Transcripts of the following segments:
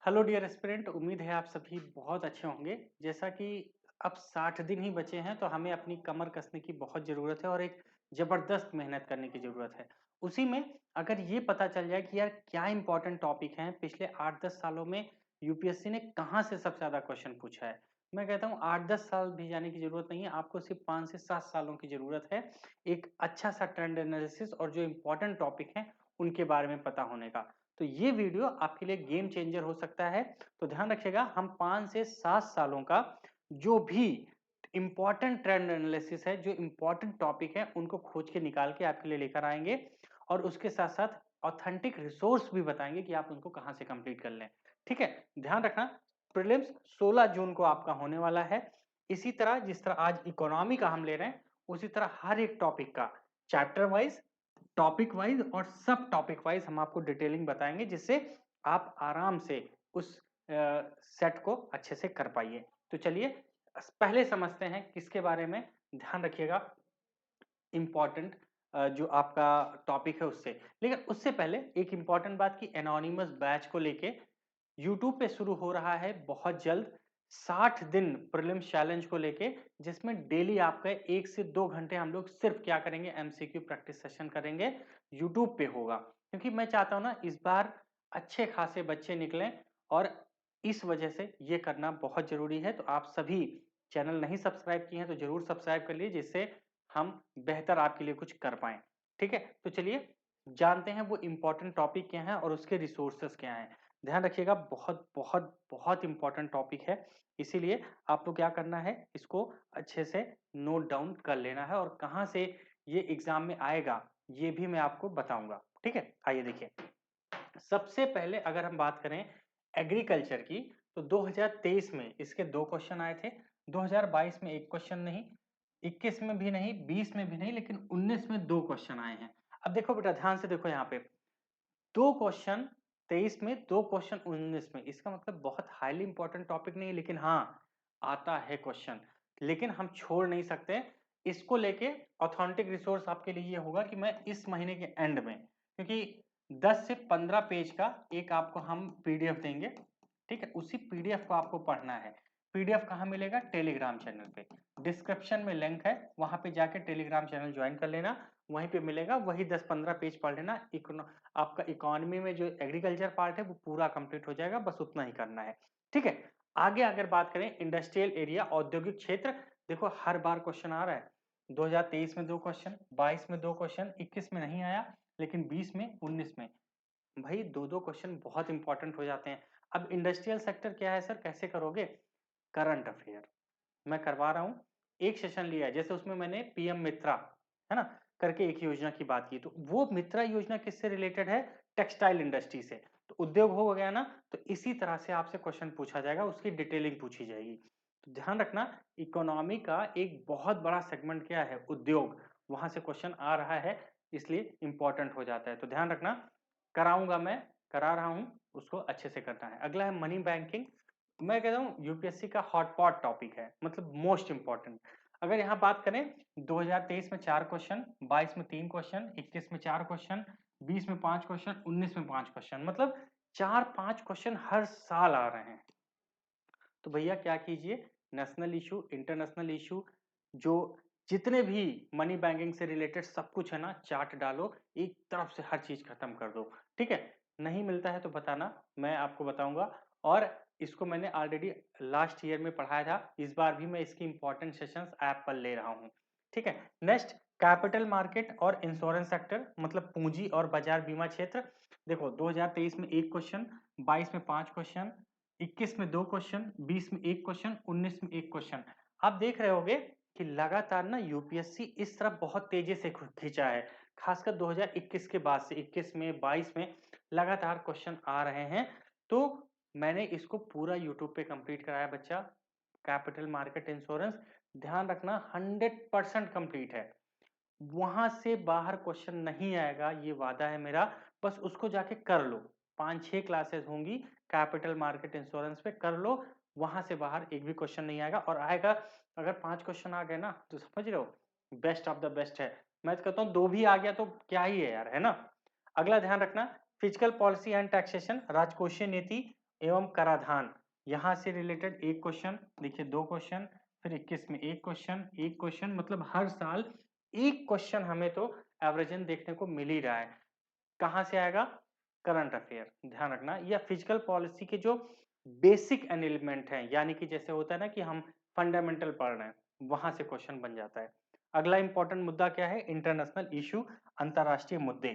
Hello dear aspirant, उम्मीद है आप सभी बहुत अच्छे होंगे। जैसा कि अब 60 दिन ही बचे हैं तो हमें अपनी कमर कसने की बहुत ज़रूरत है और एक ज़बरदस्त मेहनत करने की ज़रूरत है। उसी में अगर ये पता चल जाए कि यार क्या इम्पोर्टेंट टॉपिक हैं, पिछले 8-10 सालों में यूपीएससी ने कहाँ से सबसे ज़्यादा क्वेश्चन पूछा है। मैं कहता हूँ 8-10 साल भी जाने की ज़रूरत नहीं है, आपको सिर्फ 5 से 7 सालों की ज़रूरत है एक अच्छा सा ट्रेंड एनालिसिस और जो इम्पोर्टेंट टॉपिक हैं उनके बारे में पता होने का। तो ये वीडियो आपके लिए गेम चेंजर हो सकता है। तो ध्यान रखिएगा, हम 5 से 7 सालों का जो भी इंपॉर्टेंट ट्रेंड एनालिसिस है, जो इंपॉर्टेंट टॉपिक है, उनको खोज के निकाल के आपके लिए लेकर आएंगे और उसके साथ-साथ ऑथेंटिक रिसोर्स भी बताएंगे कि आप उनको कहां से कंप्लीट कर लें। ठीक है, ध्यान रखना, प्रीलिम्स 16 जून को आपका होने वाला है। इसी तरह जिस तरह आज इकोनॉमी का हम ले रहे हैं, उसी तरह हर एक टॉपिक का चैप्टर वाइज, टॉपिक वाइज और सब टॉपिक वाइज हम आपको डिटेलिंग बताएंगे, जिससे आप आराम से उस सेट को अच्छे से कर पाइए। तो चलिए पहले समझते हैं किसके बारे में। ध्यान रखिएगा, इम्पोर्टेंट जो आपका टॉपिक है उससे, लेकिन उससे पहले एक इम्पोर्टेंट बात की एनोनिमस बैच को लेके यूट्यूब पे शुरू हो रहा है बहुत जल्द 60 दिन प्रीलिम्स चैलेंज को लेके, जिसमें डेली आपका 1 से 2 घंटे हम लोग सिर्फ क्या करेंगे, एमसीक्यू प्रैक्टिस सेशन करेंगे। यूट्यूब पे होगा क्योंकि मैं चाहता हूं ना इस बार अच्छे खासे बच्चे निकलें और इस वजह से ये करना बहुत जरूरी है। तो आप सभी चैनल नहीं सब्सक्राइब किए हैं तो जरूर सब्सक्राइब कर लीजिए, जिससे हम बेहतर आपके लिए कुछ कर पाए। ठीक है, तो चलिए जानते हैं वो इम्पोर्टेंट टॉपिक क्या है और उसके रिसोर्सेस क्या हैं। ध्यान रखिएगा, बहुत बहुत बहुत इंपॉर्टेंट टॉपिक है, इसीलिए आपको क्या करना है, इसको अच्छे से नोट डाउन कर लेना है और कहाँ से ये एग्जाम में आएगा ये भी मैं आपको बताऊंगा। ठीक है, आइए देखिए। सबसे पहले अगर हम बात करें एग्रीकल्चर की, तो 2023 में इसके 2 क्वेश्चन आए थे। 2022 में एक क्वेश्चन नहीं, 21 में भी नहीं, 20 में भी नहीं, लेकिन 19 में 2 क्वेश्चन आए हैं। अब देखो बेटा, ध्यान से देखो, यहाँ पे 2 क्वेश्चन 23 में, 2 क्वेश्चन 19 में, इसका मतलब बहुत हाईली इंपॉर्टेंट टॉपिक नहीं है, लेकिन हाँ आता है क्वेश्चन। लेकिन हम छोड़ नहीं सकते इसको लेके। ऑथेंटिक रिसोर्स आपके लिए ये होगा कि मैं इस महीने के एंड में, क्योंकि 10 से 15 पेज का एक आपको हम पीडीएफ देंगे। ठीक है, उसी पीडीएफ को आपको पढ़ना है। पीडीएफ कहाँ मिलेगा? टेलीग्राम चैनल पे, डिस्क्रिप्शन में लिंक है, वहां पे जाके टेलीग्राम चैनल ज्वाइन कर लेना। वहीं पे मिलेगा, वही 10-15 पेज पढ़ लेना। आपका इकोनॉमी में जो एग्रीकल्चर पार्ट है वो पूरा कंप्लीट हो जाएगा, बस उतना ही करना है। ठीक है, आगे अगर बात करें इंडस्ट्रियल एरिया, औद्योगिक क्षेत्र, देखो हर बार क्वेश्चन आ रहा है। 2023 में 2 क्वेश्चन, 22 में 2 क्वेश्चन, 21 में नहीं आया, लेकिन 20 में, 19 में भाई 2-2 क्वेश्चन बहुत इंपॉर्टेंट हो जाते हैं। अब इंडस्ट्रियल सेक्टर क्या है सर, कैसे करोगे? करंट अफेयर मैं करवा रहा हूँ, एक सेशन लिया है, जैसे उसमें मैंने पीएम मित्रा है ना करके एक योजना की बात की, तो वो मित्रा योजना किससे रिलेटेड है? टेक्सटाइल इंडस्ट्री से। तो उद्योग हो गया ना, तो इसी तरह से आपसे क्वेश्चन पूछा जाएगा, उसकी डिटेलिंग पूछी जाएगी। तो ध्यान रखना, इकोनॉमी का एक बहुत बड़ा सेगमेंट क्या है? उद्योग, वहां से क्वेश्चन आ रहा है, इसलिए इंपॉर्टेंट हो जाता है। तो ध्यान रखना, कराऊंगा मैं, करा रहा हूं, उसको अच्छे से करना है। अगला है मनी बैंकिंग। मैं कहता हूँ यूपीएससी का हॉटपॉट टॉपिक है, मतलब मोस्ट इंपॉर्टेंट। अगर यहाँ बात करें, 2023 में 4 क्वेश्चन, 22 में 3 क्वेश्चन, 21 में 4 क्वेश्चन, 20 में 5 क्वेश्चन, 19 में 5 क्वेश्चन, मतलब 4-5 क्वेश्चन हर साल आ रहे हैं। तो भैया क्या कीजिए, नेशनल इशू, इंटरनेशनल इशू, जो जितने भी मनी बैंकिंग से रिलेटेड सब कुछ है ना, चार्ट डालो, एक तरफ से हर चीज खत्म कर दो। ठीक है, नहीं मिलता है तो बताना, मैं आपको बताऊंगा। और इसको मैंने ऑलरेडी लास्ट ईयर में पढ़ाया था, इस बार भी मैं इसकी इंपॉर्टेंट सेशंस ऐप पर ले रहा हूँ। ठीक है, नेक्स्ट कैपिटल मार्केट और इंश्योरेंस सेक्टर, मतलब पूंजी और बाजार बीमा क्षेत्र। देखो 2023 में 1 क्वेश्चन, 22 में 5 क्वेश्चन, 21 में 2 क्वेश्चन, 20 में 1 क्वेश्चन, 19 में 1 क्वेश्चन। आप देख रहे होगे कि लगातार ना यूपीएससी इस तरफ बहुत तेजी से खींचा है, खासकर 2021 के बाद से 21 में, 22 में लगातार क्वेश्चन आ रहे हैं। तो मैंने इसको पूरा यूट्यूब पे कंप्लीट कराया बच्चा, कैपिटल मार्केट इंश्योरेंस। ध्यान रखना 100% कंप्लीट है, वहां से बाहर क्वेश्चन नहीं आएगा, ये वादा है मेरा। बस उसको जाके कर लो, 5-6 क्लासेस होंगी कैपिटल मार्केट इंश्योरेंस पे, कर लो, वहां से बाहर एक भी क्वेश्चन नहीं आएगा। और आएगा, अगर 5 क्वेश्चन आ गए ना, तो समझ रहे हो बेस्ट ऑफ द बेस्ट है। मैं तो कहता हूँ 2 भी आ गया तो क्या ही है यार, है ना। अगला ध्यान रखना, फिजिकल पॉलिसी एंड टैक्सेशन, राजकोषीय नीति एवं कराधान, यहाँ से रिलेटेड एक क्वेश्चन, देखिए 2 क्वेश्चन, फिर 21 में एक क्वेश्चन, मतलब हर साल एक क्वेश्चन हमें तो एवरेजन देखने को मिल ही रहा है। कहाँ से आएगा? करंट अफेयर, ध्यान रखना। या फिजिकल पॉलिसी के जो बेसिक एलिमेंट हैं, यानी कि जैसे होता है ना कि हम फंडामेंटल पढ़ रहे हैं, वहां से क्वेश्चन बन जाता है। अगला इंपॉर्टेंट मुद्दा क्या है? इंटरनेशनल इशू, अंतरराष्ट्रीय मुद्दे।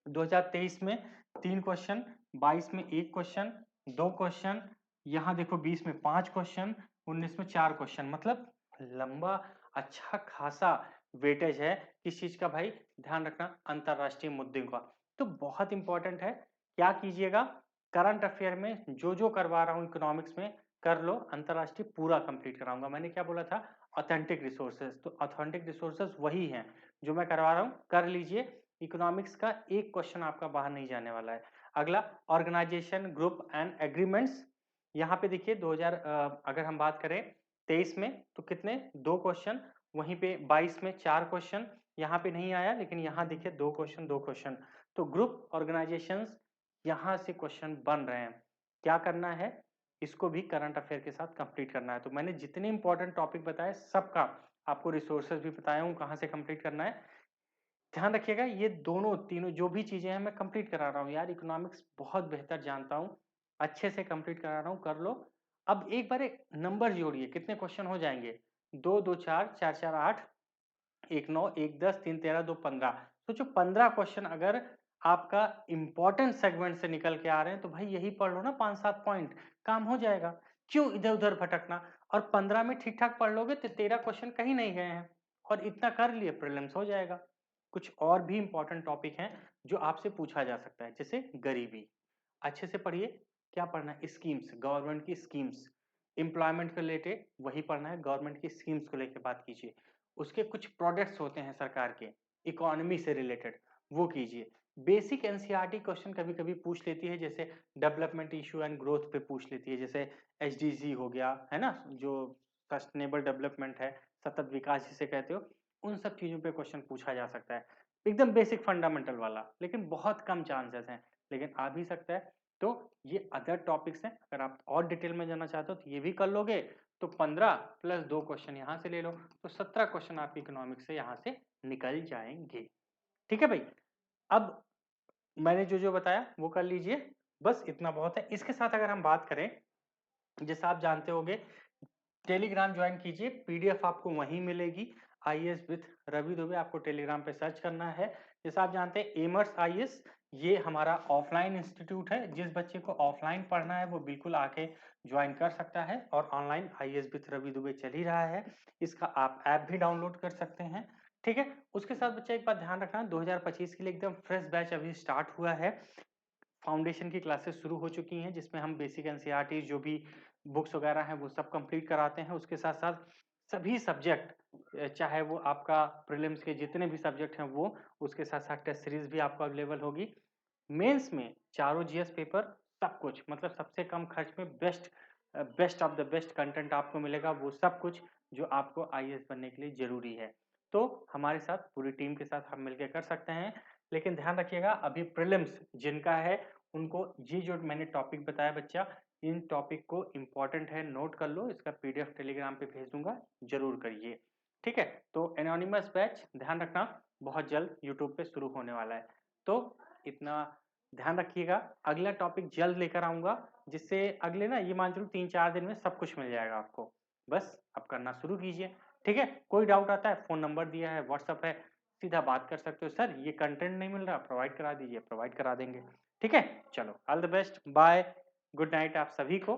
2023 में 3 क्वेश्चन, 22 में 1 क्वेश्चन, 2 क्वेश्चन, यहाँ देखो 20 में 5 क्वेश्चन, 19 में 4 क्वेश्चन, मतलब लंबा अच्छा खासा वेटेज है। किस चीज का भाई? ध्यान रखना, अंतरराष्ट्रीय मुद्दे का। तो बहुत इंपॉर्टेंट है। क्या कीजिएगा? करंट अफेयर में जो जो करवा रहा हूँ इकोनॉमिक्स में कर लो, अंतरराष्ट्रीय पूरा कंप्लीट कराऊंगा। मैंने क्या बोला था? ऑथेंटिक रिसोर्सेज, तो ऑथेंटिक रिसोर्सेज वही हैं जो मैं करवा रहा हूँ, कर लीजिए। इकोनॉमिक्स का एक क्वेश्चन आपका बाहर नहीं जाने वाला है। अगला, ऑर्गेनाइजेशन, ग्रुप एंड एग्रीमेंट्स। यहाँ पे देखिए 2000 अगर हम बात करें 23 में तो कितने? 2 क्वेश्चन, वहीं पे 22 में 4 क्वेश्चन, यहाँ पे नहीं आया, लेकिन यहाँ देखिए 2 क्वेश्चन 2 क्वेश्चन। तो ग्रुप ऑर्गेनाइजेशंस, यहाँ से क्वेश्चन बन रहे हैं। क्या करना है? इसको भी करंट अफेयर के साथ कंप्लीट करना है। तो मैंने जितने इंपॉर्टेंट टॉपिक बताए सबका आपको रिसोर्सेज भी बताया हूँ कहाँ से कंप्लीट करना है। ध्यान रखिएगा, ये दोनों तीनों जो भी चीजें हैं मैं कंप्लीट करा रहा हूँ यार, इकोनॉमिक्स बहुत बेहतर जानता हूँ, अच्छे से कंप्लीट करा रहा हूँ, कर लो। अब एक बार एक नंबर जोड़िए, कितने क्वेश्चन हो जाएंगे? 2 2 4, 4 4 8, 1 9, 1 10, 3 13, 2 15। सोचो 15 क्वेश्चन अगर आपका इंपॉर्टेंट सेगमेंट से निकल के आ रहे हैं तो भाई यही पढ़ लो ना, 5 7 पॉइंट, काम हो जाएगा। क्यों इधर उधर भटकना? और 15 में ठीक ठाक पढ़ लोगे तो 13 क्वेश्चन कहीं नहीं गए हैं, और इतना कर लिए प्रीलिम्स हो जाएगा। कुछ और भी इंपॉर्टेंट टॉपिक हैं जो आपसे पूछा जा सकता है, जैसे गरीबी, अच्छे से पढ़िए। क्या पढ़ना है? स्कीम्स, गवर्नमेंट की स्कीम्स, एम्प्लॉयमेंट के रिलेटेड वही पढ़ना है, गवर्नमेंट की स्कीम्स को लेकर बात कीजिए। उसके कुछ प्रोडक्ट्स होते हैं सरकार के, इकोनॉमी से रिलेटेड, वो कीजिए। बेसिक एनसीईआरटी क्वेश्चन कभी कभी पूछ लेती है, जैसे डेवलपमेंट इशू एंड ग्रोथ पे पूछ लेती है, जैसे एचडीजी हो गया है ना, जो सस्टेनेबल डेवलपमेंट है, सतत विकास जिसे कहते हो, उन सब चीजों पे क्वेश्चन पूछा जा सकता है, एकदम बेसिक फंडामेंटल वाला, लेकिन बहुत कम चांसेस हैं, लेकिन आ भी सकता है। तो ये अदर टॉपिक्स हैं, अगर आप और डिटेल में जानना चाहते हो तो ये भी कर लोगे। तो 15 प्लस 2 क्वेश्चन यहाँ से ले लो, तो 17 क्वेश्चन आपके इकोनॉमिक्स से यहाँ से निकल जाएंगे। ठीक है भाई। अब मैंने जो जो बताया वो कर लीजिए, बस इतना बहुत है। इसके साथ अगर हम बात करें, जैसा आप जानते होंगे, टेलीग्राम ज्वाइन कीजिए, पीडीएफ आपको वहीं मिलेगी। आईएएस विद रवि दुबे आपको टेलीग्राम पे सर्च करना है। जैसा आप जानते हैं एमर्स आईएएस, ये हमारा ऑफलाइन इंस्टीट्यूट है, जिस बच्चे को ऑफलाइन पढ़ना है वो बिल्कुल आके ज्वाइन कर सकता है, और online IAS with Ravi Dubey चल ही रहा है, इसका आप ऐप भी डाउनलोड कर सकते हैं। ठीक है। उसके साथ बच्चा एक बात ध्यान रखना, 2025 के लिए एकदम फ्रेश बैच अभी स्टार्ट हुआ है। फाउंडेशन की क्लासेस शुरू हो चुकी हैं, जिसमें हम बेसिक एनसीईआरटी जो भी बुक्स वगैरह हैं वो सब कंप्लीट कराते हैं। उसके साथ साथ सभी सब्जेक्ट, चाहे वो आपका प्रीलिम्स के जितने भी सब्जेक्ट हैं वो, उसके साथ साथ टेस्ट सीरीज भी आपको अवेलेबल होगी। मेंस में चारों जीएस पेपर, सब कुछ, मतलब सबसे कम खर्च में best best of the best content आपको मिलेगा, वो सब कुछ जो आपको आईएएस बनने के लिए जरूरी है। तो हमारे साथ पूरी टीम के साथ हम मिलकर कर सकते हैं। लेकिन ध्यान रखिएगा, अभी प्रीलिम्स जिनका है उनको ये जो मैंने टॉपिक बताया बच्चा, इन टॉपिक को इम्पोर्टेंट है, नोट कर लो, इसका पीडीएफ टेलीग्राम पे भेज दूंगा, जरूर करिए। ठीक है। तो एनोनिमस बैच ध्यान रखना, बहुत जल्द यूट्यूब पे शुरू होने वाला है। तो इतना ध्यान रखिएगा, अगला टॉपिक जल्द लेकर आऊंगा, जिससे अगले ना ये मान चलो 3 4 दिन में सब कुछ मिल जाएगा आपको, बस अब करना शुरू कीजिए। ठीक है। कोई डाउट आता है, फोन नंबर दिया है, व्हाट्सअप है, सीधा बात कर सकते हो, सर ये कंटेंट नहीं मिल रहा, प्रोवाइड करा दीजिए, प्रोवाइड करा देंगे। ठीक है। चलो, all the best, bye, good night आप सभी को।